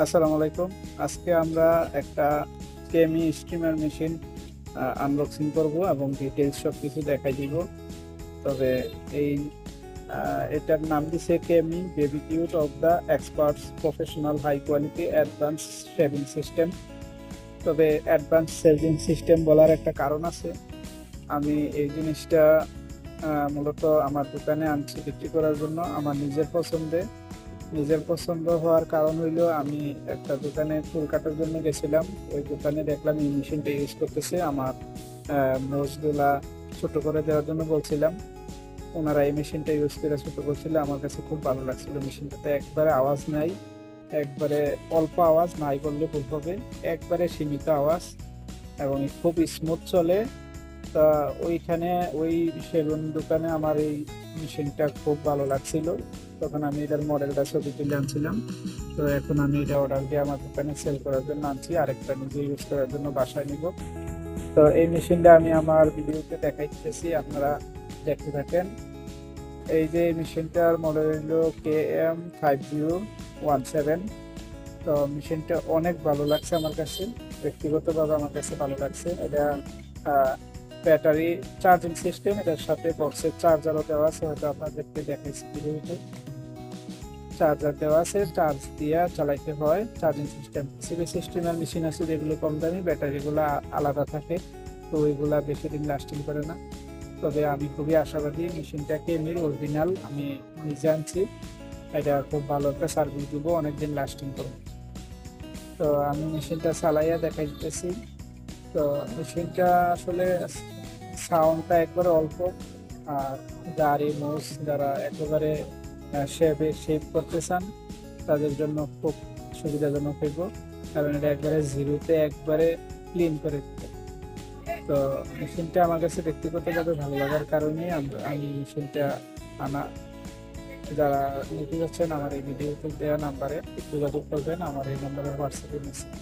আসসালামু আলাইকুম। আজকে আমরা একটা কেমি স্ট্রিমার মেশিন আনবক্সিং করব এবং ডিটেইলস সবকিছু দেখাই দিব। তবে এই এটার নাম দিছে Kemei baby cute of the experts professional high quality advance shaving system. তবে অ্যাডভান্স শেভিং সিস্টেম বলার একটা কারণ আছে। আমি এই জিনিসটা মূলত আমার দোকানে আনছি বিক্রি করার জন্য। আমার নিজের পছন্দ হওয়ার কারণ হইলো, আমি একটা দোকানে চুল কাটার জন্য গেছিলাম। ওই দোকানে দেখলাম এই মেশিনটা ইউজ করতেছে। আমার মোজগুলা ছোট করে দেওয়ার জন্য বলছিলাম, ওনারা এই মেশিনটা ইউজ করে ছোট করছিল। আমার কাছে খুব ভালো লাগছিল। মেশিনটাতে একবারে আওয়াজ নাই, একবারে অল্প আওয়াজ নাই বললে ভুল হবে, একবারে সীমিত আওয়াজ এবং খুব স্মুথ চলে। তা ওইখানে ওই সেলুন দোকানে আমার এই মেশিনটা খুব ভালো লাগছিল। তখন আমি এটার মডেলটা ছবি তুলে আনছিলাম। তো এখন আমি এটা অর্ডার দিয়ে আমার দোকানে সেল করার জন্য আনছি, আরেকটা নিজে ইউজ করার জন্য বাসায় নিব। তো এই মেশিনটা আমি আমার ভিডিওতে দেখাইতেছি, আপনারা দেখতে থাকেন। এই যে এই মেশিনটার মডেল হলো KM5017। তো মেশিনটা অনেক ভালো লাগছে আমার কাছে, ব্যক্তিগতভাবে আমার কাছে ভালো লাগছে। এটা ব্যাটারি চার্জিং সিস্টেম, এটার সাথে বক্সের চার্জারও দেওয়া আছে, হয়তো আপনাদেরকে দেখাইছি ভিডিওতে। চার্জার দেওয়া আছে, চার্জ দিয়ে চালাইতে হয়। চার্জিং সিস্টেম সিবি সিস্টেমের মেশিন আছে যেগুলো কম দামি, ব্যাটারিগুলো আলাদা থাকে, তো ওইগুলা বেশি দিন লাস্টিং করে না। তবে আমি খুবই আশাবাদী, মেশিনটা কেমির অরিজিনাল, আমি নিজে আনছি। এটা খুব ভালো একটা সার্ভিস দিব, অনেকদিন লাস্টিং করবে। তো আমি মেশিনটা চালাইয়া দেখাই দিতেছি। তো মেশিনটা আসলে সাউন্ডটা একবারে অল্প। আর দাড়ি মোজ যারা একেবারে শেভ করতে চান তাদের জন্য খুব সুবিধাজনক হইব, কারণ এটা একবারে জিরোতে একবারে ক্লিন করে দিবে। তো মেশিনটা আমার কাছে ব্যক্তিগতভাবে ভালো লাগার কারণেই আমি মেশিনটা আনা। যারা নিতে যাচ্ছেন আমার এই ভিডিওতে দেওয়া নাম্বারে যোগাযোগ করবেন। আমার এই নাম্বারে হোয়াটসঅ্যাপে মেসেজ,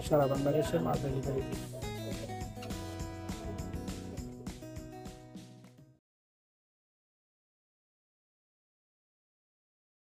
সারা বাংলাদেশে মাল ডেলিভারি দিই।